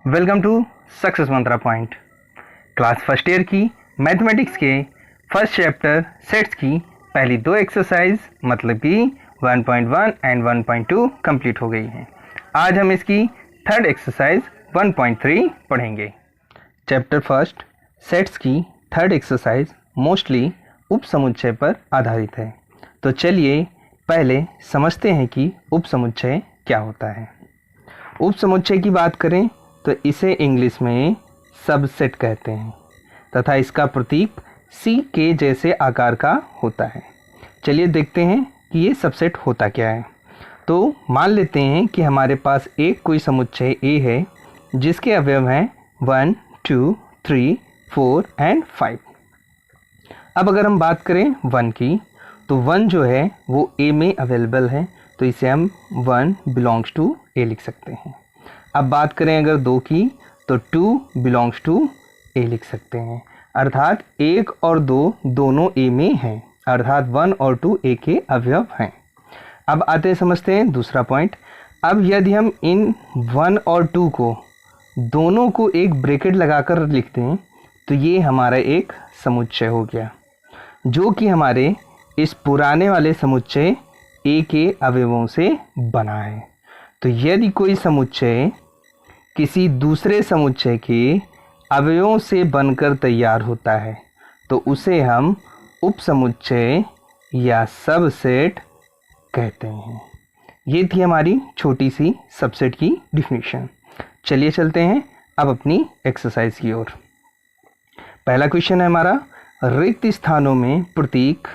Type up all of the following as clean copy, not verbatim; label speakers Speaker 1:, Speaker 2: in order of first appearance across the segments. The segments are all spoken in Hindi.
Speaker 1: Welcome to Success Mantra Point. Class first year की मैथमेटिक्स के फर्स्ट चैप्टर सेट्स की पहली दो एक्सरसाइज मतलब कि 1.1 एंड 1.2 कंप्लीट हो गई हैं। आज हम इसकी थर्ड एक्सरसाइज 1.3 पढ़ेंगे। चैप्टर फर्स्ट सेट्स की थर्ड एक्सरसाइज मोस्टली उप समुच्चय पर आधारित है। तो चलिए पहले समझते हैं कि उप समुच्चय क्या होता है। उप समुच्चय की बात करें तो इसे इंग्लिश में सबसेट कहते हैं तथा इसका प्रतीक सी के जैसे आकार का होता है। चलिए देखते हैं कि ये सबसेट होता क्या है। तो मान लेते हैं कि हमारे पास एक कोई समुच्चय ए है जिसके अवयव हैं 1, 2, 3, 4 एंड 5। अब अगर हम बात करें 1 की तो 1 जो है वो ए में अवेलेबल है, तो इसे हम 1 बिलोंग्स टू ए लिख सकते हैं। अब बात करें अगर 2 की तो 2 बिलोंग्स टू ए लिख सकते हैं, अर्थात 1 और 2 दोनों ए में हैं, अर्थात 1 और 2 ए के अवयव हैं। अब आते हैं समझते हैं दूसरा पॉइंट। अब यदि हम इन 1 और 2 को दोनों को एक ब्रैकेट लगाकर लिखते हैं तो ये हमारा एक समुच्चय हो गया जो कि हमारे इस पुराने वाले समुच्चय ए के अवयवों से बना है। तो यदि कोई समुच्चय किसी दूसरे समुच्चय के अवयवों से बनकर तैयार होता है तो उसे हम उपसमुच्चय या सबसेट कहते हैं। ये थी हमारी छोटी सी सबसेट की डिफिनीशन। चलिए चलते हैं अब अपनी एक्सरसाइज की ओर। पहला क्वेश्चन है हमारा, रिक्त स्थानों में प्रतीक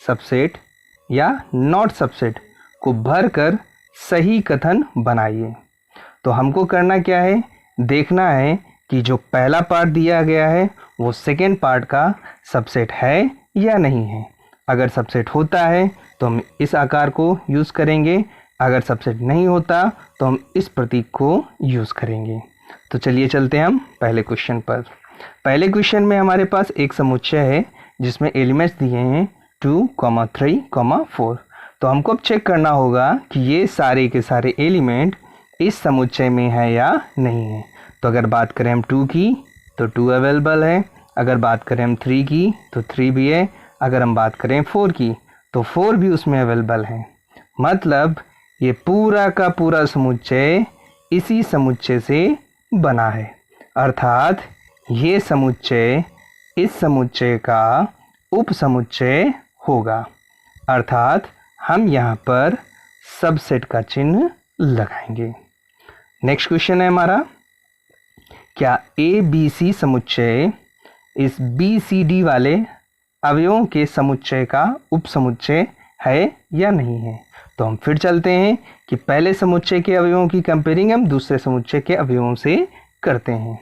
Speaker 1: सबसेट या नॉट सबसेट को भरकर सही कथन बनाइए। तो हमको करना क्या है, देखना है कि जो पहला पार्ट दिया गया है वो सेकेंड पार्ट का सबसेट है या नहीं है। अगर सबसेट होता है तो हम इस आकार को यूज़ करेंगे, अगर सबसेट नहीं होता तो हम इस प्रतीक को यूज़ करेंगे। तो चलिए चलते हैं हम पहले क्वेश्चन पर। पहले क्वेश्चन में हमारे पास एक समुच्चय है जिसमें एलिमेंट्स दिए हैं 2, 3, 4। तो हमको अब चेक करना होगा कि ये सारे के सारे एलिमेंट इस समुच्चय में है या नहीं है। तो अगर बात करें हम 2 की तो 2 अवेलेबल है, अगर बात करें हम 3 की तो 3 भी है, अगर हम बात करें 4 की तो 4 भी उसमें अवेलेबल है। मतलब ये पूरा का पूरा समुच्चय इसी समुच्चय से बना है, अर्थात ये समुच्चय इस समुच्चय का उपसमुच्चय होगा, अर्थात हम यहाँ पर सबसेट का चिन्ह लगाएंगे। नेक्स्ट क्वेश्चन है हमारा, क्या ए बी सी समुच्चय इस बी सी डी वाले अवयवों के समुच्चय का उपसमुच्चय है या नहीं है। तो हम फिर चलते हैं कि पहले समुच्चय के अवयवों की कंपेयरिंग हम दूसरे समुच्चय के अवयवों से करते हैं।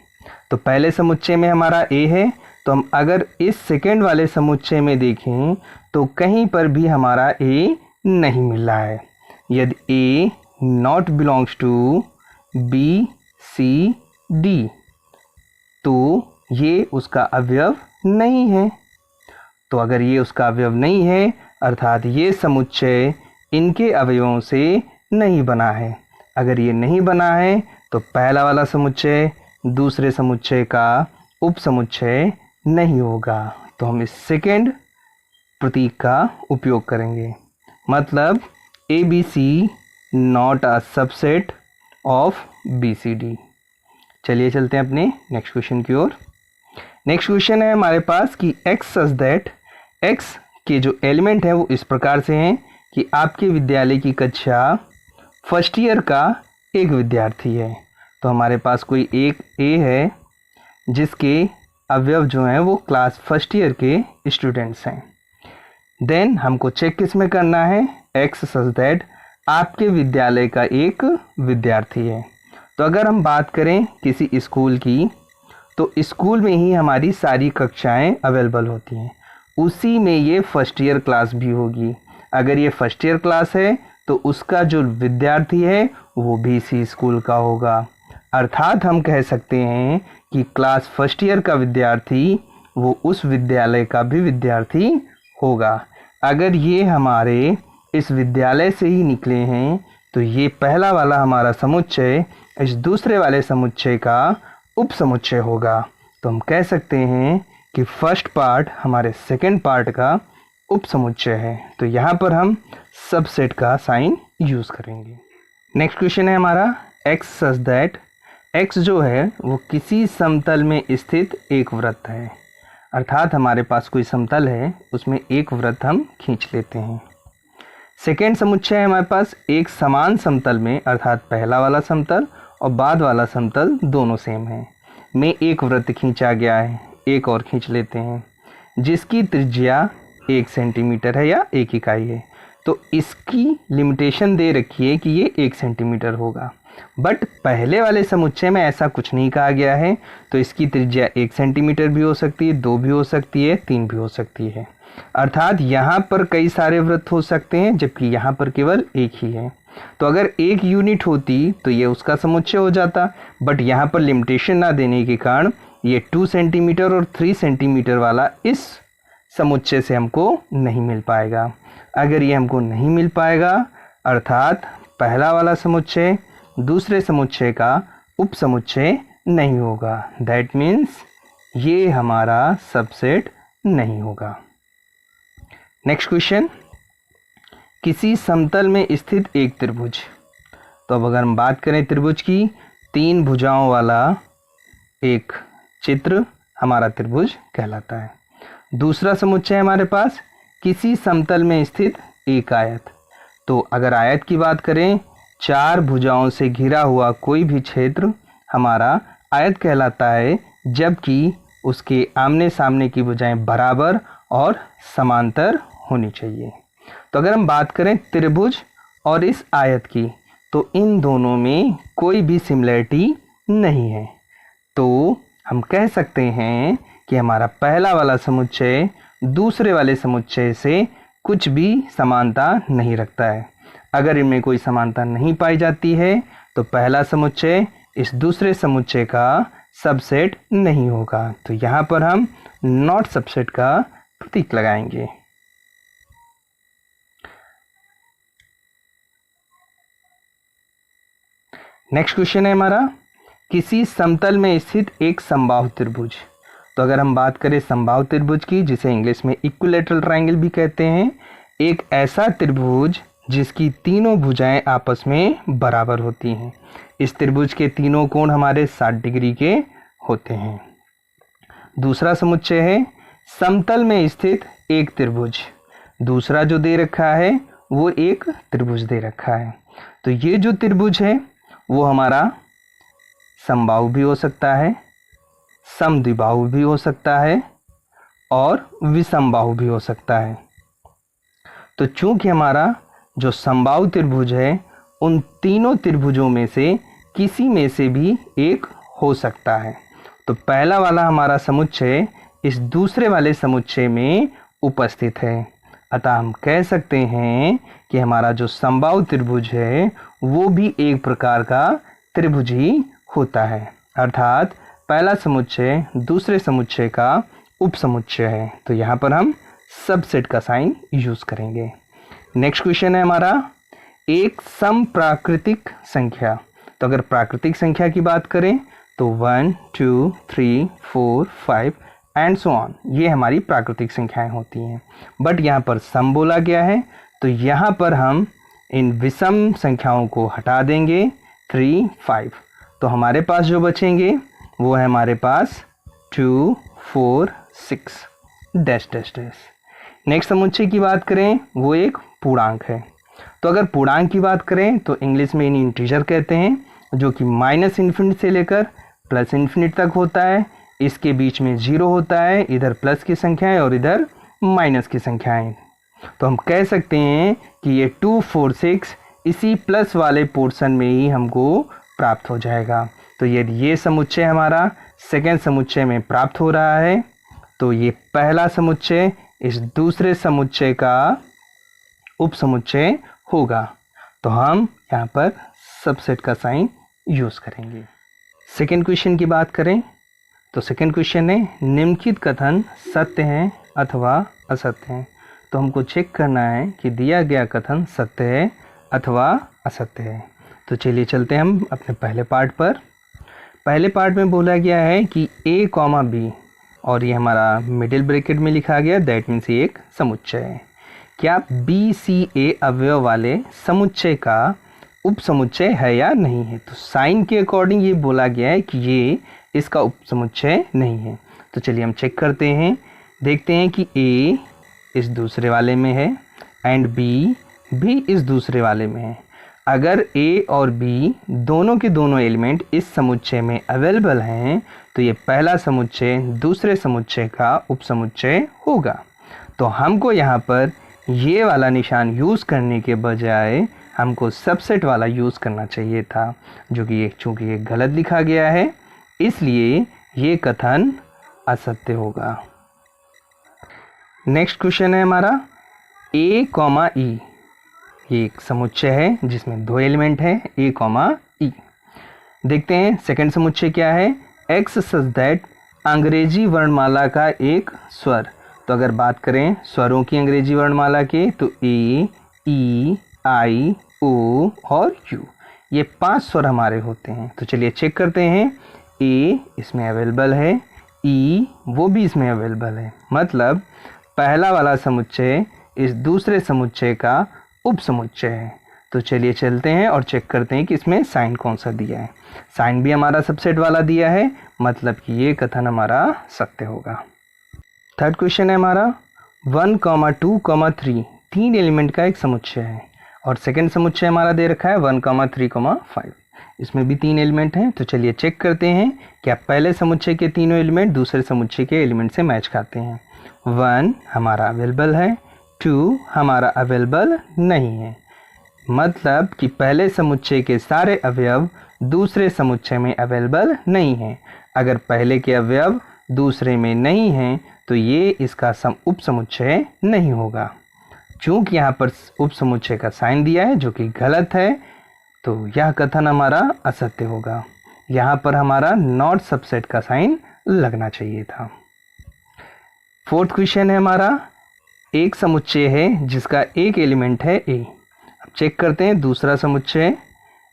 Speaker 1: तो पहले समुच्चय में हमारा ए है, तो हम अगर इस सेकेंड वाले समुच्चय में देखें तो कहीं पर भी हमारा ए नहीं मिल रहा है। यदि A not belongs to B C D तो ये उसका अवयव नहीं है। तो अगर ये उसका अवयव नहीं है अर्थात ये समुच्चय इनके अवयवों से नहीं बना है। अगर ये नहीं बना है तो पहला वाला समुच्चय दूसरे समुच्चय का उपसमुच्चय नहीं होगा। तो हम इस सेकेंड प्रतीक का उपयोग करेंगे, मतलब A B C not a subset of B C D. चलिए चलते हैं अपने नेक्स्ट क्वेश्चन की ओर। नेक्स्ट क्वेश्चन है हमारे पास कि एक्स सच दैट, एक्स के जो एलिमेंट हैं वो इस प्रकार से हैं कि आपके विद्यालय की कक्षा फर्स्ट ईयर का एक विद्यार्थी है। तो हमारे पास कोई एक ए है जिसके अवयव जो हैं वो क्लास फर्स्ट ईयर के स्टूडेंट्स हैं। देन हमको चेक किस में करना है, एक्स सच दैट आपके विद्यालय का एक विद्यार्थी है। तो अगर हम बात करें किसी स्कूल की तो स्कूल में ही हमारी सारी कक्षाएं अवेलेबल होती हैं, उसी में ये फर्स्ट ईयर क्लास भी होगी। अगर ये फर्स्ट ईयर क्लास है तो उसका जो विद्यार्थी है वो भी इसी स्कूल का होगा, अर्थात हम कह सकते हैं कि क्लास फर्स्ट ईयर का विद्यार्थी वो उस विद्यालय का भी विद्यार्थी होगा। अगर ये हमारे इस विद्यालय से ही निकले हैं तो ये पहला वाला हमारा समुच्चय इस दूसरे वाले समुच्चय का उपसमुच्चय होगा। तो हम कह सकते हैं कि फर्स्ट पार्ट हमारे सेकेंड पार्ट का उपसमुच्चय है। तो यहाँ पर हम सबसेट का साइन यूज़ करेंगे। नेक्स्ट क्वेश्चन है हमारा x सच दैट x जो है वो किसी समतल में स्थित एक वृत्त है। अर्थात हमारे पास कोई समतल है, उसमें एक वृत्त हम खींच लेते हैं। सेकेंड समुच्चय है हमारे पास एक समान समतल में, अर्थात पहला वाला समतल और बाद वाला समतल दोनों सेम है, में एक वृत्त खींचा गया है। एक और खींच लेते हैं जिसकी त्रिज्या 1 सेंटीमीटर है या 1 इकाई है। तो इसकी लिमिटेशन दे रखी है कि ये 1 सेंटीमीटर होगा, बट पहले वाले समुच्चय में ऐसा कुछ नहीं कहा गया है। तो इसकी त्रिज्या 1 सेंटीमीटर भी हो सकती है, 2 भी हो सकती है, 3 भी हो सकती है। अर्थात यहाँ पर कई सारे वृत्त हो सकते हैं, जबकि यहाँ पर केवल एक ही है। तो अगर एक यूनिट होती तो ये उसका समुच्चय हो जाता, बट यहाँ पर लिमिटेशन ना देने के कारण ये 2 सेंटीमीटर और 3 सेंटीमीटर वाला इस समुच्चय से हमको नहीं मिल पाएगा। अगर ये हमको नहीं मिल पाएगा, अर्थात पहला वाला समुच्चय दूसरे समुच्चय का उपसमुच्चय नहीं होगा। दैट मीन्स ये हमारा सबसेट नहीं होगा। नेक्स्ट क्वेश्चन, किसी समतल में स्थित एक त्रिभुज। तो अब अगर हम बात करें त्रिभुज की, 3 भुजाओं वाला एक चित्र हमारा त्रिभुज कहलाता है। दूसरा समुच्चय हमारे पास किसी समतल में स्थित एक आयत। तो अगर आयत की बात करें, 4 भुजाओं से घिरा हुआ कोई भी क्षेत्र हमारा आयत कहलाता है, जबकि उसके आमने सामने की भुजाएं बराबर और समांतर होनी चाहिए। तो अगर हम बात करें त्रिभुज और इस आयत की, तो इन दोनों में कोई भी सिमिलरिटी नहीं है। तो हम कह सकते हैं कि हमारा पहला वाला समुच्चय दूसरे वाले समुच्चय से कुछ भी समानता नहीं रखता है। अगर इनमें कोई समानता नहीं पाई जाती है तो पहला समुच्चय इस दूसरे समुच्चय का सबसेट नहीं होगा। तो यहाँ पर हम नॉट सबसेट का प्रतीक लगाएंगे। नेक्स्ट क्वेश्चन है हमारा, किसी समतल में स्थित एक समबाहु त्रिभुज। तो अगर हम बात करें समबाहु त्रिभुज की, जिसे इंग्लिश में इक्विलैटरल ट्रायंगल भी कहते हैं, एक ऐसा त्रिभुज जिसकी तीनों भुजाएं आपस में बराबर होती हैं। इस त्रिभुज के तीनों कोण हमारे 60 डिग्री के होते हैं। दूसरा समुच्चय है समतल में स्थित एक त्रिभुज। दूसरा जो दे रखा है वो एक त्रिभुज दे रखा है। तो ये जो त्रिभुज है वो हमारा समबाहु भी हो सकता है, समद्विबाहु भी हो सकता है और विषमबाहु भी हो सकता है। तो चूंकि हमारा जो समबाहु त्रिभुज है उन तीनों त्रिभुजों में से किसी में से भी एक हो सकता है। तो पहला वाला हमारा समुच्चय इस दूसरे वाले समुच्चय में उपस्थित है। अतः हम कह सकते हैं कि हमारा जो समबाहु त्रिभुज है वो भी एक प्रकार का त्रिभुज ही होता है। अर्थात पहला समुच्चय दूसरे समुच्चय का उपसमुच्चय है। तो यहाँ पर हम सबसेट का साइन यूज करेंगे। नेक्स्ट क्वेश्चन है हमारा, एक समप्राकृतिक संख्या। तो अगर प्राकृतिक संख्या की बात करें तो 1 2 3 4 5 एंड सो ऑन, ये हमारी प्राकृतिक संख्याएं होती हैं। बट यहाँ पर सम बोला गया है, तो यहाँ पर हम इन विषम संख्याओं को हटा देंगे 3 5। तो हमारे पास जो बचेंगे वो है हमारे पास 2 4 6 डैश डैश डैश। नेक्स्ट समुच्चय की बात करें वो एक पूर्णांक है। तो अगर पूर्णांक की बात करें तो इंग्लिश में इन्हें इंटीजर कहते हैं, जो कि -∞ से लेकर +∞ तक होता है। इसके बीच में 0 होता है, इधर प्लस की संख्याएं और इधर माइनस की संख्याएं। तो हम कह सकते हैं कि ये 2 4 6 इसी प्लस वाले पोर्शन में ही हमको प्राप्त हो जाएगा। तो यदि ये समुच्चय हमारा सेकेंड समुच्चय में प्राप्त हो रहा है तो ये पहला समुच्चय इस दूसरे समुच्चय का उपसमुच्चय होगा। तो हम यहाँ पर सबसेट का साइन यूज करेंगे। सेकेंड क्वेश्चन की बात करें तो सेकेंड क्वेश्चन है, निम्नलिखित कथन सत्य हैं अथवा असत्य हैं। तो हमको चेक करना है कि दिया गया कथन सत्य है अथवा असत्य है। तो चलिए चलते हैं हम अपने पहले पार्ट पर। पहले पार्ट में बोला गया है कि a कॉमा बी, और ये हमारा मिडिल ब्रैकेट में लिखा गया, दैट मीन्स ये एक समुच्चय है। क्या बी सी ए अवयव वाले समुच्चय का उपसमुच्चय है या नहीं है? तो साइन के अकॉर्डिंग ये बोला गया है कि ये इसका उपसमुच्चय नहीं है। तो चलिए हम चेक करते हैं, देखते हैं कि ए इस दूसरे वाले में है एंड बी भी इस दूसरे वाले में है। अगर ए और बी दोनों के दोनों एलिमेंट इस समुच्चय में अवेलेबल हैं तो ये पहला समुच्चय दूसरे समुच्चय का उपसमुच्चय होगा। तो हमको यहाँ पर ये वाला निशान यूज़ करने के बजाय हमको सबसेट वाला यूज़ करना चाहिए था, जो कि चूँकि ये गलत लिखा गया है इसलिए ये कथन असत्य होगा। नेक्स्ट क्वेश्चन है हमारा a कॉमा ई। ये एक समुच्चय है जिसमें दो एलिमेंट हैं a कॉमा ई। देखते हैं सेकंड समुच्चय क्या है, x सच दैट अंग्रेजी वर्णमाला का एक स्वर। तो अगर बात करें स्वरों की अंग्रेजी वर्णमाला के तो a, e, i, o और u, ये 5 स्वर हमारे होते हैं। तो चलिए चेक करते हैं, a इसमें अवेलेबल है, e वो भी इसमें अवेलेबल है, मतलब पहला वाला समुच्चय इस दूसरे समुच्चय का उपसमुच्चय है। तो चलिए चलते हैं और चेक करते हैं कि इसमें साइन कौन सा दिया है। साइन भी हमारा सबसेट वाला दिया है, मतलब कि ये कथन हमारा सत्य होगा। थर्ड क्वेश्चन है हमारा 1, 2, 3 तीन एलिमेंट का एक समुच्चय है, और सेकंड समुच्चय हमारा दे रखा है 1, 3, 5। इसमें भी 3 एलिमेंट हैं। तो चलिए चेक करते हैं क्या पहले समुच्चय के तीनों एलिमेंट दूसरे समुच्चय के एलिमेंट से मैच खाते हैं। 1 हमारा अवेलेबल है, 2 हमारा अवेलेबल नहीं है, मतलब कि पहले समुच्चय के सारे अवयव दूसरे समुच्चय में अवेलेबल नहीं हैं। अगर पहले के अवयव दूसरे में नहीं हैं तो ये इसका उपसमुच्चय नहीं होगा। चूँकि यहाँ पर उपसमुच्चय का साइन दिया है जो कि गलत है, तो यह कथन हमारा असत्य होगा। यहाँ पर हमारा नॉट सबसेट का साइन लगना चाहिए था। फोर्थ क्वेश्चन है हमारा, एक समुच्चय है जिसका एक एलिमेंट है a। अब चेक करते हैं दूसरा समुच्चय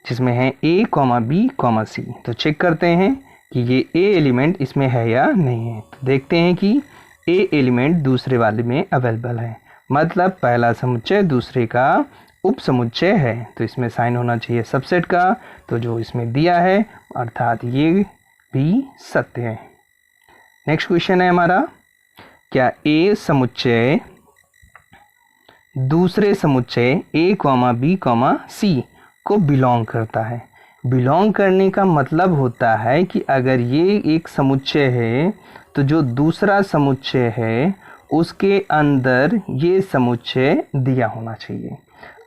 Speaker 1: जिसमें है a, b, c। तो चेक करते हैं कि ये a एलिमेंट इसमें है या नहीं है। तो देखते हैं कि a एलिमेंट दूसरे वाले में अवेलेबल है, मतलब पहला समुच्चय दूसरे का उपसमुच्चय है। तो इसमें साइन होना चाहिए सबसेट का, तो जो इसमें दिया है अर्थात ये भी सत्य है। नेक्स्ट क्वेश्चन है हमारा, क्या a समुच्चय दूसरे समुच्चय a, b, c को बिलोंग करता है? बिलोंग करने का मतलब होता है कि अगर ये एक समुच्चय है तो जो दूसरा समुच्चय है उसके अंदर ये समुच्चय दिया होना चाहिए।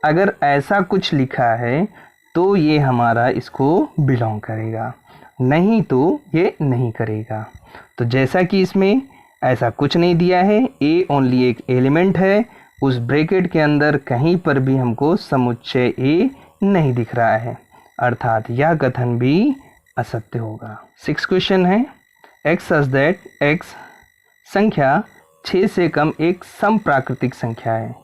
Speaker 1: अगर ऐसा कुछ लिखा है तो ये हमारा इसको बिलोंग करेगा, नहीं तो ये नहीं करेगा। तो जैसा कि इसमें ऐसा कुछ नहीं दिया है, a ओनली एक एलिमेंट है, उस ब्रैकेट के अंदर कहीं पर भी हमको समुच्चय a नहीं दिख रहा है, अर्थात यह कथन भी असत्य होगा। 6 क्वेश्चन है, x सच दैट x संख्या 6 से कम एक सम प्राकृतिक संख्या है।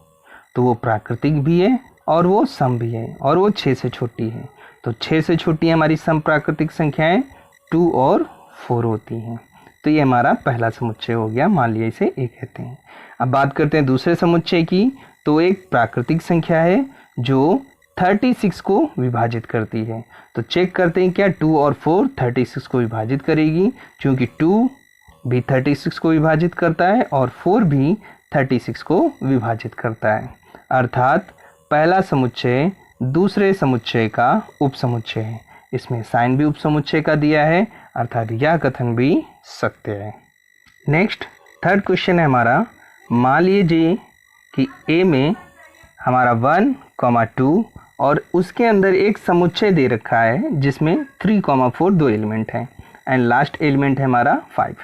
Speaker 1: तो वो प्राकृतिक भी है और वो सम भी है, और वो 6 से छोटी है। तो 6 से छोटी हमारी सम प्राकृतिक संख्याएं 2 और 4 होती हैं। तो ये हमारा पहला समुच्चय हो गया, मान लिया इसे a कहते हैं। अब बात करते हैं दूसरे समुच्चय की। तो एक प्राकृतिक संख्या है जो 36 को विभाजित करती है। तो चेक करते हैं क्या 2 और 4 36 को विभाजित करेगी, क्योंकि 2 भी 36 को विभाजित करता है और 4 भी 36 को विभाजित करता है, अर्थात पहला समुच्चय दूसरे समुच्चय का उपसमुच्चय है। इसमें साइन भी उपसमुच्चय का दिया है, अर्थात यह कथन भी सत्य है। नेक्स्ट थर्ड क्वेश्चन है हमारा, मान लीजिए कि a में हमारा 1, 2 और उसके अंदर एक समुच्चय दे रखा है जिसमें 3, 4 दो एलिमेंट हैं एंड लास्ट एलिमेंट है हमारा 5।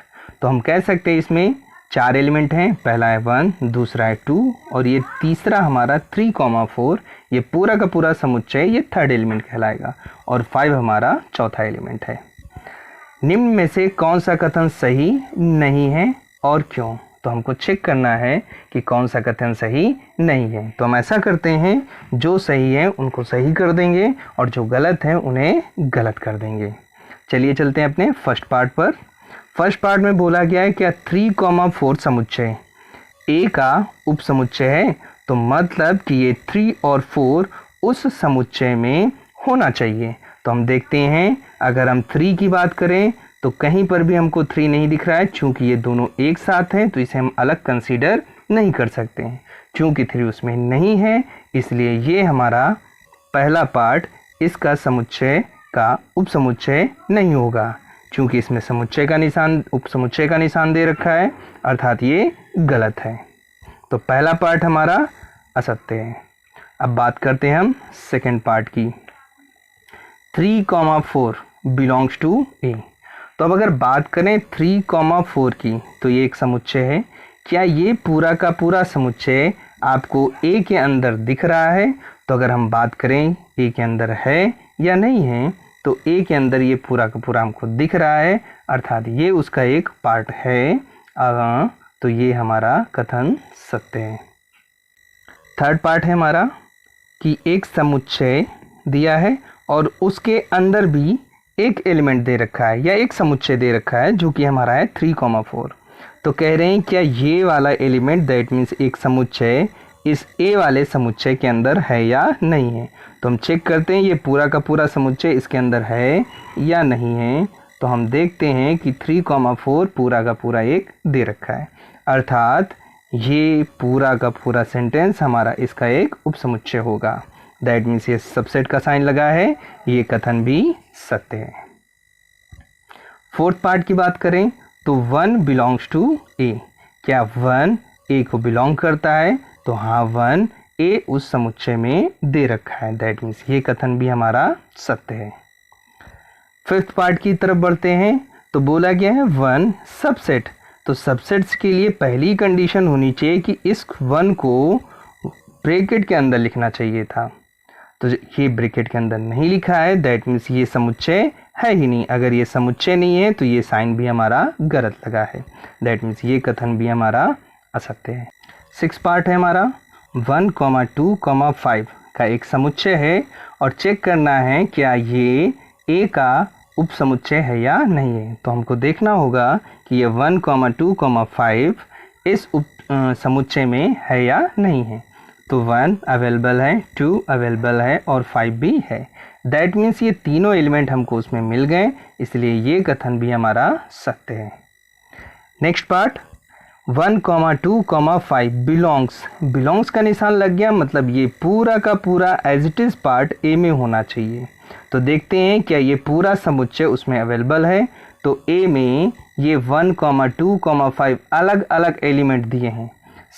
Speaker 1: तो हम कह सकते हैं इसमें 4 एलिमेंट हैं, पहला है 1, दूसरा है 2 और ये तीसरा हमारा 3, 4। ये पूरा का पूरा समुच्चय ये थर्ड एलिमेंट कहलाएगा और 5 हमारा चौथा एलिमेंट है। निम्न में से कौन सा कथन सही नहीं है और क्यों? तो हमको चेक करना है कि कौन सा कथन सही नहीं है। तो हम ऐसा करते हैं, जो सही है उनको सही कर देंगे और जो गलत है उन्हें गलत कर देंगे। चलिए चलते हैं अपने फर्स्ट पार्ट पर। फर्स्ट पार्ट में बोला गया है क्या 3,4 समुच्चय ए का उप समुच्चय है, तो मतलब कि ये 3 और 4 उस समुच्चय में होना चाहिए। तो हम देखते हैं, अगर हम 3 की बात करें तो कहीं पर भी हमको 3 नहीं दिख रहा है, चूंकि ये दोनों एक साथ हैं तो इसे हम अलग कंसीडर नहीं कर सकते हैं। चूंकि 3 उसमें नहीं है, इसलिए ये हमारा पहला पार्ट इसका समुच्चय का उप समुच्चय नहीं होगा। चूंकि इसमें समुच्चय का निशान उप समुच्चय का निशान दे रखा है, अर्थात ये गलत है। तो पहला पार्ट हमारा असत्य है। अब बात करते हैं हम सेकेंड पार्ट की। 3,4 बिलोंग्स टू ए। तो अब अगर बात करें 3,4 की, तो ये एक समुच्चय है। क्या ये पूरा का पूरा समुच्चय आपको ए के अंदर दिख रहा है? तो अगर हम बात करें ए के अंदर है या नहीं है, तो ए के अंदर ये पूरा का पूरा हमको दिख रहा है, अर्थात ये उसका एक पार्ट है। तो ये हमारा कथन सत्य है। थर्ड पार्ट है हमारा कि एक समुच्चय दिया है और उसके अंदर भी एक एलिमेंट दे रखा है या एक समुच्चय दे रखा है, जो कि हमारा है 3,4। तो कह रहे हैं क्या ये वाला एलिमेंट, दैट मीन्स एक समुच्चय, इस ए वाले समुच्चय के अंदर है या नहीं है। तो हम चेक करते हैं ये पूरा का पूरा समुच्चय इसके अंदर है या नहीं है। तो हम देखते हैं कि 3,4 पूरा का पूरा एक दे रखा है, अर्थात ये पूरा का पूरा सेंटेंस हमारा इसका एक उपसमुच्चय होगा। दैट मीन्स ये सबसेट का साइन लगा है, ये कथन भी सत्य है। फोर्थ पार्ट की बात करें तो 1 बिलोंग्स टू ए। क्या 1 ए को बिलोंग करता है? तो हाँ, 1 ए उस समुच्चय में दे रखा है। दैट मीन्स ये कथन भी हमारा सत्य है। फिफ्थ पार्ट की तरफ बढ़ते हैं। तो बोला गया है 1 सबसेट। तो सबसेट्स के लिए पहली कंडीशन होनी चाहिए कि इस 1 को ब्रैकेट के अंदर लिखना चाहिए था। तो ये ब्रैकेट के अंदर नहीं लिखा है, दैट मीन्स ये समुच्चय है ही नहीं। अगर ये समुच्चय नहीं है तो ये साइन भी हमारा गलत लगा है। दैट मीन्स ये कथन भी हमारा असत्य है। सिक्स पार्ट है हमारा 1, 2, 5 का एक समुच्चय है और चेक करना है क्या ये ए का उप समुच्चय है या नहीं है। तो हमको देखना होगा कि ये 1, 2, 5 इस उप समुच्चय में है या नहीं है। तो 1 अवेलेबल है, 2 अवेलेबल है और 5 भी है। दैट मीन्स ये तीनों एलिमेंट हमको उसमें मिल गए, इसलिए ये कथन भी हमारा सत्य है। नेक्स्ट पार्ट 1, 2, 5 बिलोंग्स का निशान लग गया, मतलब ये पूरा का पूरा as it is part A में होना चाहिए। तो देखते हैं क्या ये पूरा समुच्चय उसमें अवेलेबल है। तो ए में ये 1, 2, 5 अलग अलग एलिमेंट दिए हैं,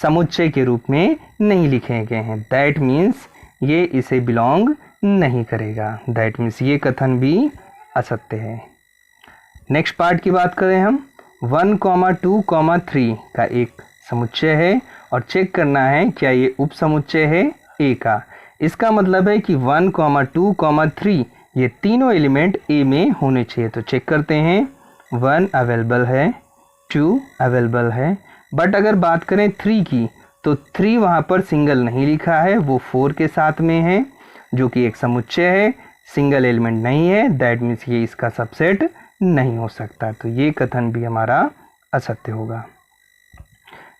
Speaker 1: समुच्चय के रूप में नहीं लिखे गए हैं। दैट मीन्स ये इसे बिलोंग नहीं करेगा। दैट मीन्स ये कथन भी असत्य है। नेक्स्ट पार्ट की बात करें हम 1, 2, 3 का एक समुच्चय है और चेक करना है क्या ये उप समुच्चय है ए का। इसका मतलब है कि 1, 2, 3 ये तीनों एलिमेंट ए में होने चाहिए। तो चेक करते हैं, 1 अवेलेबल है, 2 अवेलेबल है, बट अगर बात करें 3 की तो 3 वहाँ पर सिंगल नहीं लिखा है, वो 4 के साथ में है, जो कि एक समुच्चय है, सिंगल एलिमेंट नहीं है। दैट मीन्स ये इसका सबसेट नहीं हो सकता। तो ये कथन भी हमारा असत्य होगा।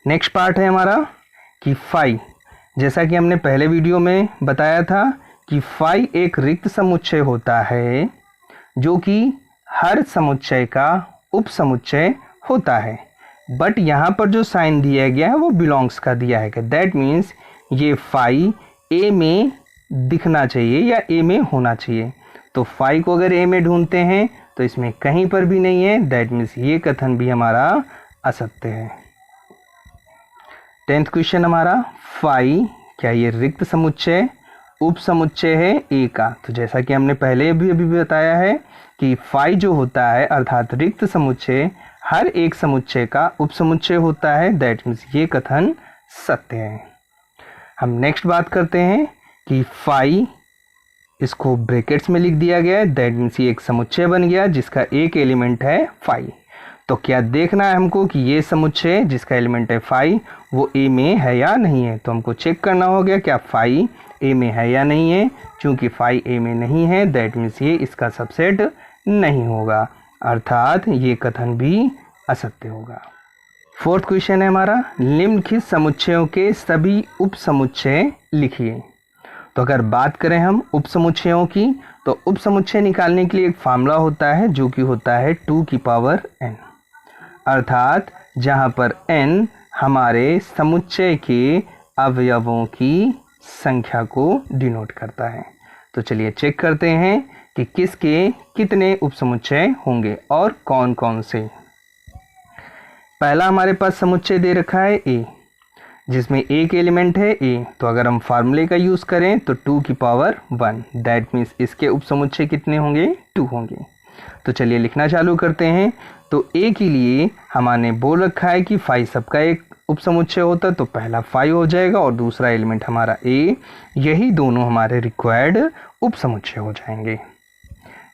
Speaker 1: नेक्स्ट पार्ट है हमारा कि 5। जैसा कि हमने पहले वीडियो में बताया था कि 5 एक रिक्त समुच्चय होता है, जो कि हर समुच्चय का उप समुच्चय होता है। बट यहाँ पर जो साइन दिया गया है वो बिलोंग्स का दिया है। दैट मीन्स ये 5 ए में दिखना चाहिए या ए में होना चाहिए। तो 5 को अगर ए में ढूंढते हैं तो इसमें कहीं पर भी नहीं है। दैट मीन्स ये कथन भी हमारा असत्य है। 10th क्वेश्चन हमारा 5 क्या ये रिक्त समुच्चय उप समुच्चय है ए का। तो जैसा कि हमने पहले भी अभी बताया है कि 5 जो होता है अर्थात रिक्त समुच्चय हर एक समुच्चय का उप समुच्चय होता है। दैट मीन्स ये कथन सत्य है। हम नेक्स्ट बात करते हैं कि 5 इसको ब्रैकेट्स में लिख दिया गया है। दैट मीन्स ये एक समुच्चय बन गया जिसका एक एलिमेंट है 5। तो क्या देखना है हमको कि ये समुच्चय जिसका एलिमेंट है 5 वो ए में है या नहीं है। तो हमको चेक करना हो गया क्या 5 ए में है या नहीं है। चूंकि 5 ए में नहीं है दैट मीन्स ये इसका सबसेट नहीं होगा, अर्थात ये कथन भी असत्य होगा। फोर्थ क्वेश्चन है हमारा, निम्नलिखित समुच्चयों के सभी उप समुच्चय लिखिए। तो अगर बात करें हम उप समुच्चयों की, तो उप समुच्चय निकालने के लिए एक फार्मूला होता है जो कि होता है 2 की पावर n, अर्थात जहां पर n हमारे समुच्चय के अवयवों की संख्या को डिनोट करता है। तो चलिए चेक करते हैं कि किसके कितने उप समुच्चय होंगे और कौन कौन से। पहला हमारे पास समुच्चय दे रखा है ए, जिसमें एक एलिमेंट है ए। तो अगर हम फार्मूले का यूज़ करें तो 2 की पावर 1, दैट मीन्स इसके उप समुच्चय कितने होंगे 2 होंगे। तो चलिए लिखना चालू करते हैं। तो ए के लिए हमारे बोल रखा है कि 5 सबका एक उप समुच्चय होता है, तो पहला 5 हो जाएगा और दूसरा एलिमेंट हमारा ए, यही दोनों हमारे रिक्वायर्ड उप समुच्चय हो जाएंगे।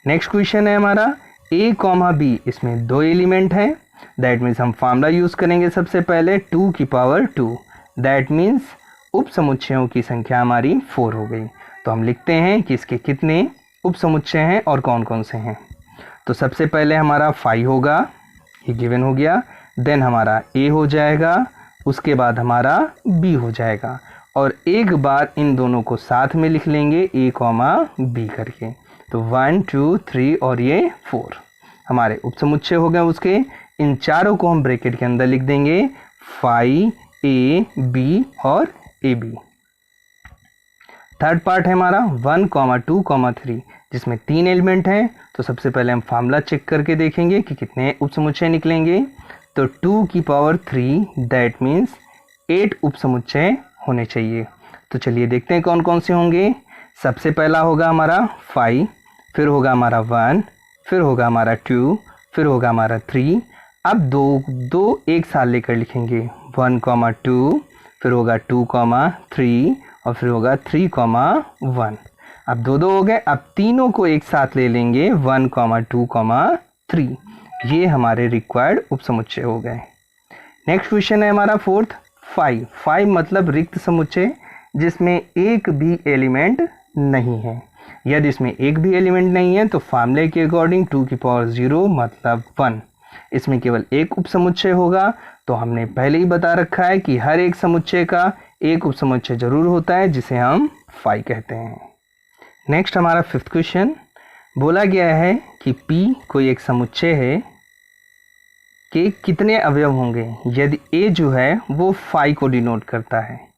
Speaker 1: नेक्स्ट क्वेश्चन है हमारा ए कॉमा बी, इसमें 2 एलिमेंट हैं, दैट मीन्स हम फार्मूला यूज़ करेंगे सबसे पहले 2 की पावर 2, दैट मीन्स उप समुच्चयों की संख्या हमारी 4 हो गई। तो हम लिखते हैं कि इसके कितने उप समुच्चय हैं और कौन कौन से हैं। तो सबसे पहले हमारा 5 होगा, ये गिवन हो गया, देन हमारा ए हो जाएगा, उसके बाद हमारा बी हो जाएगा, और एक बार इन दोनों को साथ में लिख लेंगे ए कॉमा बी करके। तो 1 2 3 और ये 4 हमारे उप समुच्चय हो गए उसके। इन चारों को हम ब्रैकेट के अंदर लिख देंगे 5 ए बी और ए बी। थर्ड पार्ट है हमारा 1 2 3, जिसमें 3 एलिमेंट हैं। तो सबसे पहले हम फार्मूला चेक करके देखेंगे कि कितने उप समुच्चय निकलेंगे। तो 2 की पावर 3, दैट मीन्स 8 उप समुच्चय होने चाहिए। तो चलिए देखते हैं कौन कौन से होंगे। सबसे पहला होगा हमारा 5, फिर होगा हमारा 1, फिर होगा हमारा 2, फिर होगा हमारा 3। अब दो एक साथ लेकर लिखेंगे 1 2, फिर होगा 2 3 और फिर होगा 3 1। अब दो हो गए, अब तीनों को एक साथ ले लेंगे 1 2 3। ये हमारे रिक्वायर्ड उप समुच्चय हो गए। नेक्स्ट क्वेश्चन है हमारा फोर्थ 5 मतलब रिक्त समुच्चय जिसमें एक भी एलिमेंट नहीं है। यदि इसमें एक भी एलिमेंट नहीं है तो फार्मूले के अकॉर्डिंग 2 की पावर 0 मतलब 1, इसमें केवल एक उप समुच्चय होगा। तो हमने पहले ही बता रखा है कि हर एक समुच्चय का एक उप समुच्चय जरूर होता है जिसे हम 5 कहते हैं। नेक्स्ट हमारा फिफ्थ क्वेश्चन, बोला गया है कि P कोई एक समुच्चय है कि कितने अवयव होंगे यदि A जो है वो 5 को डिनोट करता है।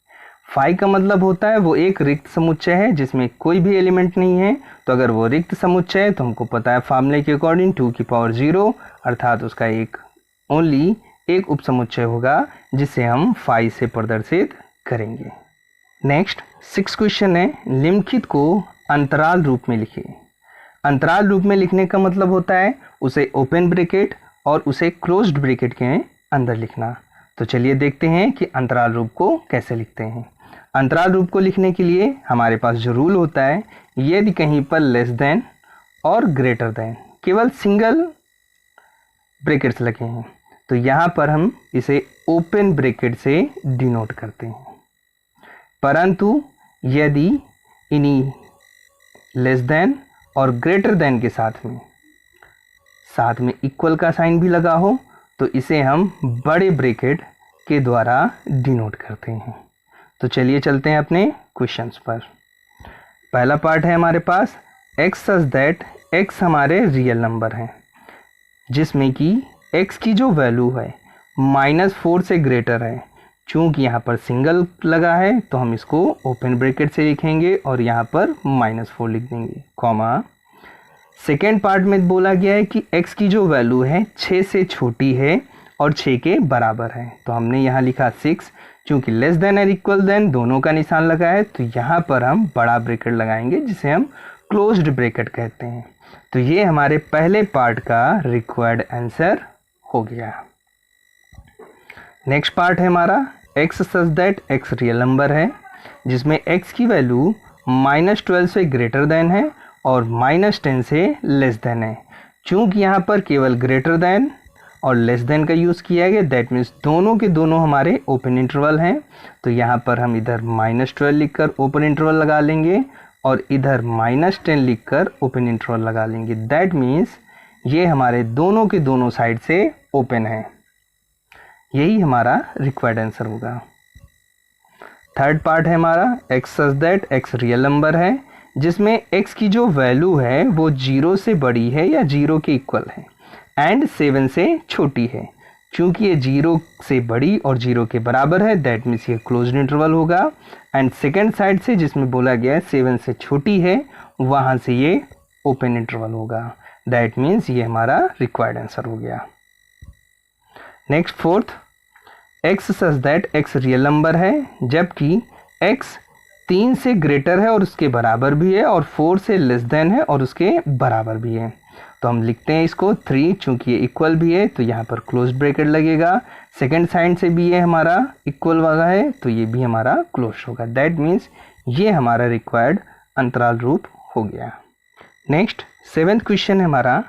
Speaker 1: 5 का मतलब होता है वो एक रिक्त समुच्चय है जिसमें कोई भी एलिमेंट नहीं है। तो अगर वो रिक्त समुच्चय है तो हमको पता है फार्मूले के अकॉर्डिंग 2 की पावर 0, अर्थात उसका ओनली एक उप समुच्चय होगा जिसे हम 5 से प्रदर्शित करेंगे। नेक्स्ट 6 क्वेश्चन है, निम्नलिखित को अंतराल रूप में लिखिए। अंतराल रूप में लिखने का मतलब होता है उसे ओपन ब्रैकेट और उसे क्लोज्ड ब्रैकेट के अंदर लिखना। तो चलिए देखते हैं कि अंतराल रूप को कैसे लिखते हैं। अंतराल रूप को लिखने के लिए हमारे पास जो रूल होता है, यदि कहीं पर लेस देन और ग्रेटर देन केवल सिंगल ब्रैकेट्स लगे हैं तो यहाँ पर हम इसे ओपन ब्रैकेट से डिनोट करते हैं। परंतु यदि इन्हीं लेस देन और ग्रेटर देन के साथ में इक्वल का साइन भी लगा हो तो इसे हम बड़े ब्रैकेट के द्वारा डिनोट करते हैं। तो चलिए चलते हैं अपने क्वेश्चंस पर। पहला पार्ट है हमारे पास x सच दैट x हमारे रियल नंबर हैं जिसमें कि x की जो वैल्यू है -4 से ग्रेटर है। चूँकि यहाँ पर सिंगल लगा है तो हम इसको ओपन ब्रैकेट से लिखेंगे और यहाँ पर -4 लिख देंगे, कॉमा। सेकेंड पार्ट में बोला गया है कि x की जो वैल्यू है 6 से छोटी है और 6 के बराबर है। तो हमने यहाँ लिखा 6, चूँकि लेस देन और इक्वल देन दोनों का निशान लगा है तो यहाँ पर हम बड़ा ब्रैकेट लगाएंगे जिसे हम क्लोज्ड ब्रैकेट कहते हैं। तो ये हमारे पहले पार्ट का रिक्वायर्ड आंसर हो गया। नेक्स्ट पार्ट है हमारा x such that x real number है जिसमें x की वैल्यू -12 से ग्रेटर देन है और -10 से लेस देन है। चूँकि यहाँ पर केवल ग्रेटर देन और लेस देन का यूज़ किया गया, दैट मीन्स दोनों के दोनों हमारे ओपन इंटरवल हैं। तो यहाँ पर हम इधर -12 लिखकर ओपन इंटरवल लगा लेंगे और इधर -10 लिखकर ओपन इंटरवल लगा लेंगे। दैट मीन्स ये हमारे दोनों के दोनों साइड से ओपन है। यही हमारा रिक्वायर्ड आंसर होगा। थर्ड पार्ट है हमारा x such that x real number है, जिसमें x की जो वैल्यू है वो 0 से बड़ी है या 0 के इक्वल है एंड 7 से छोटी है। चूंकि ये 0 से बड़ी और 0 के बराबर है, दैट मीन्स ये क्लोज्ड इंटरवल होगा। एंड सेकेंड साइड से जिसमें बोला गया है 7 से छोटी है, वहाँ से ये ओपन इंटरवल होगा। दैट मीन्स ये हमारा रिक्वायर्ड आंसर हो गया। Next fourth, x such that x real number है, जबकि x 3 से ग्रेटर है और उसके बराबर भी है और 4 से लेस देन है और उसके बराबर भी है। तो हम लिखते हैं इसको 3, चूंकि ये इक्वल भी है तो यहाँ पर क्लोज ब्रैकेट लगेगा। सेकेंड साइड से भी ये हमारा इक्वल वाला है तो ये भी हमारा क्लोज होगा। दैट मीन्स ये हमारा रिक्वायर्ड अंतराल रूप हो गया। नेक्स्ट 7th क्वेश्चन है हमारा,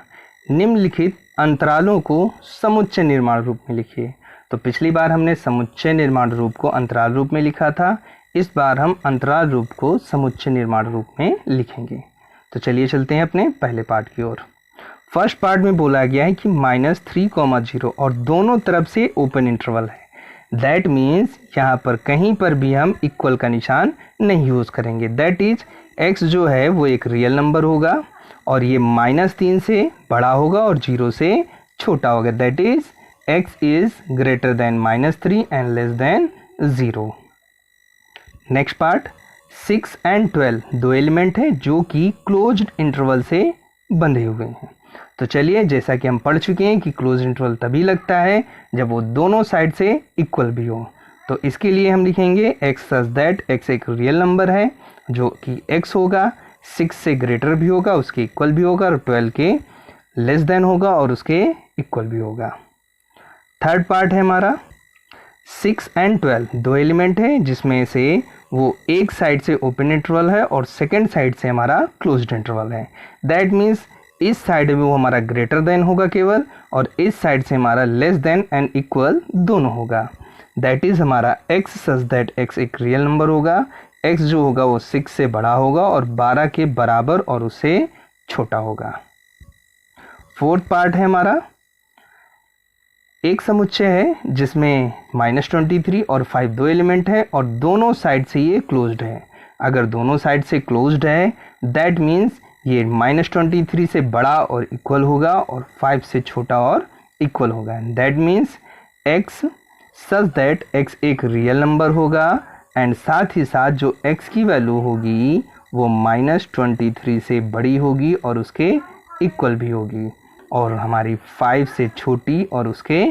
Speaker 1: निम्नलिखित अंतरालों को समुच्चय निर्माण रूप में लिखिए। तो पिछली बार हमने समुच्चय निर्माण रूप को अंतराल रूप में लिखा था, इस बार हम अंतराल रूप को समुच्चय निर्माण रूप में लिखेंगे। तो चलिए चलते हैं अपने पहले पार्ट की ओर। फर्स्ट पार्ट में बोला गया है कि -3, 0 और दोनों तरफ से ओपन इंटरवल है। दैट मीन्स यहाँ पर कहीं पर भी हम इक्वल का निशान नहीं यूज़ करेंगे। दैट इज x जो है वो एक रियल नंबर होगा और ये -3 से बड़ा होगा और 0 से छोटा होगा। That is x is greater than -3 and less than 0। Next part 6 and 12 दो एलिमेंट है जो कि क्लोज्ड इंटरवल से बंधे हुए हैं। तो चलिए, जैसा कि हम पढ़ चुके हैं कि क्लोज इंटरवल तभी लगता है जब वो दोनों साइड से इक्वल भी हो। तो इसके लिए हम लिखेंगे x सच दैट x एक रियल नंबर है जो कि x होगा, 6 से ग्रेटर भी होगा, उसके इक्वल भी होगा और 12 के लेस देन होगा और उसके इक्वल भी होगा। थर्ड पार्ट है हमारा 6 एंड 12 दो एलिमेंट है जिसमें से वो एक साइड से ओपन इंटरवल है और सेकेंड साइड से हमारा क्लोज्ड इंटरवल है। दैट मीन्स इस साइड में वो हमारा ग्रेटर देन होगा केवल और इस साइड से हमारा लेस देन एंड इक्वल दोनों होगा। दैट इज हमारा x सच दैट x एक रियल नंबर होगा। x जो होगा वो 6 से बड़ा होगा और 12 के बराबर और उससे छोटा होगा। फोर्थ पार्ट है हमारा, एक समुच्चय है जिसमें -23 और 5 दो एलिमेंट है और दोनों साइड से ये क्लोज्ड है। अगर दोनों साइड से क्लोज्ड है दैट मीन्स ये -23 से बड़ा और इक्वल होगा और 5 से छोटा और इक्वल होगा। That means x such that x एक रियल नंबर होगा एंड साथ ही साथ जो x की वैल्यू होगी वो -23 से बड़ी होगी और उसके इक्वल भी होगी और हमारी 5 से छोटी और उसके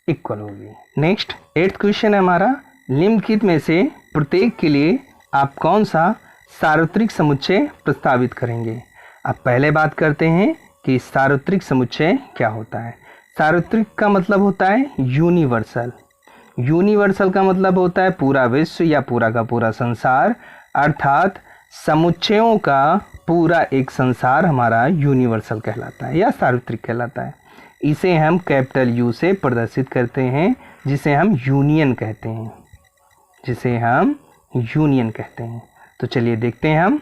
Speaker 1: इक्वल होगी। नेक्स्ट 8th क्वेश्चन है हमारा, निम्नलिखित में से प्रत्येक के लिए आप कौन सा सार्वत्रिक समुच्चय प्रस्तावित करेंगे। अब पहले बात करते हैं कि सार्वत्रिक समुच्चय क्या होता है। सार्वत्रिक का मतलब होता है यूनिवर्सल। यूनिवर्सल का मतलब होता है पूरा विश्व या पूरा का पूरा संसार, अर्थात समुच्चयों का पूरा एक संसार हमारा यूनिवर्सल कहलाता है या सार्वत्रिक कहलाता है। इसे हम कैपिटल U से प्रदर्शित करते हैं जिसे हम यूनियन कहते हैं, जिसे हम यूनियन कहते हैं। तो चलिए देखते हैं हम।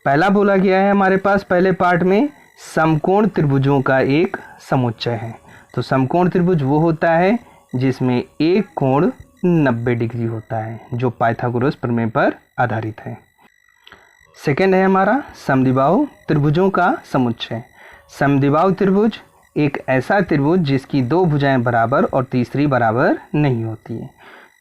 Speaker 1: पहला बोला गया है हमारे पास पहले पार्ट में समकोण त्रिभुजों का एक समुच्चय है। तो समकोण त्रिभुज वो होता है जिसमें एक कोण 90 डिग्री होता है जो पाइथागोरस प्रमेय पर आधारित है। सेकेंड है हमारा समद्विबाहु त्रिभुजों का समुच्चय। समद्विबाहु त्रिभुज एक ऐसा त्रिभुज जिसकी दो भुजाएं बराबर और तीसरी बराबर नहीं होती है।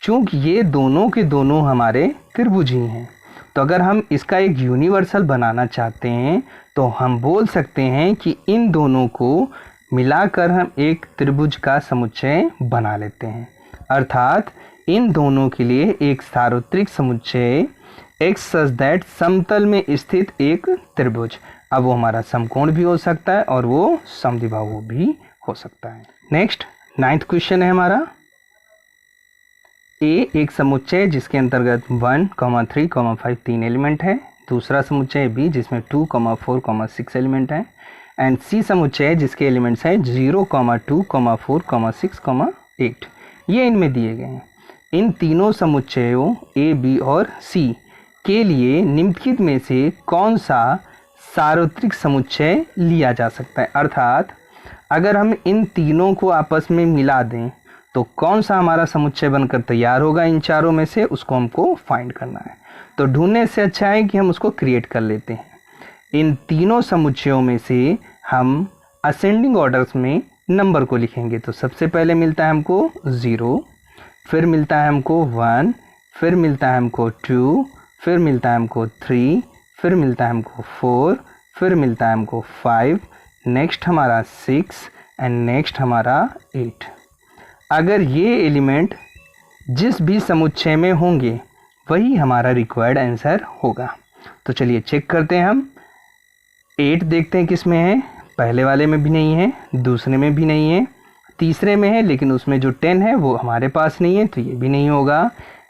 Speaker 1: चूँकि ये दोनों के दोनों हमारे त्रिभुज ही हैं, तो अगर हम इसका एक यूनिवर्सल बनाना चाहते हैं तो हम बोल सकते हैं कि इन दोनों को मिलाकर हम एक त्रिभुज का समुच्चय बना लेते हैं। अर्थात इन दोनों के लिए एक सार्वत्रिक समुच्चय x सच दैट समतल में स्थित एक त्रिभुज। अब वो हमारा समकोण भी हो सकता है और वो समद्विबाहु भी हो सकता है। नेक्स्ट 9th क्वेश्चन है हमारा, A एक समुच्चय जिसके अंतर्गत 1, 3, 5 तीन एलिमेंट है। दूसरा समुच्चय B जिसमें 2, 4, 6 एलिमेंट है। एंड सी समुच्चय जिसके एलिमेंट्स हैं 0, 2, 4, 6, 8, ये इनमें दिए गए हैं। इन तीनों समुच्चयों ए, बी और सी के लिए निम्नलिखित में से कौन सा सार्वत्रिक समुच्चय लिया जा सकता है, अर्थात अगर हम इन तीनों को आपस में मिला दें तो कौन सा हमारा समुच्चय बनकर तैयार होगा इन चारों में से, उसको हमको फाइंड करना है। तो ढूंढने से अच्छा है कि हम उसको क्रिएट कर लेते हैं। इन तीनों समुच्चयों में से हम असेंडिंग ऑर्डर्स में नंबर को लिखेंगे। तो सबसे पहले मिलता है हमको 0, फिर मिलता है हमको 1, फिर मिलता है हमको 2, फिर मिलता है हमको 3, फिर मिलता है हमको 4, फिर मिलता है हमको 5, नेक्स्ट हमारा 6 एंड नेक्स्ट हमारा 8। अगर ये एलिमेंट जिस भी समुच्चय में होंगे वही हमारा रिक्वायर्ड आंसर होगा। तो चलिए चेक करते हैं हम। 8 देखते हैं किस में है, पहले वाले में भी नहीं है, दूसरे में भी नहीं है, तीसरे में है लेकिन उसमें जो 10 है वो हमारे पास नहीं है, तो ये भी नहीं होगा।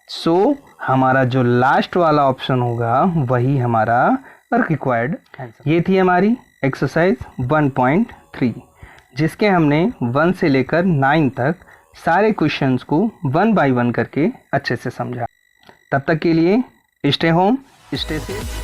Speaker 1: सो हमारा जो लास्ट वाला ऑप्शन होगा वही हमारा रिक्वायर्ड आंसर। ये थी हमारी एक्सरसाइज 1.3 जिसके हमने 1 से लेकर 9 तक सारे क्वेश्चंस को 1 बाय 1 करके अच्छे से समझा। तब तक के लिए स्टे होम, स्टे सेफ।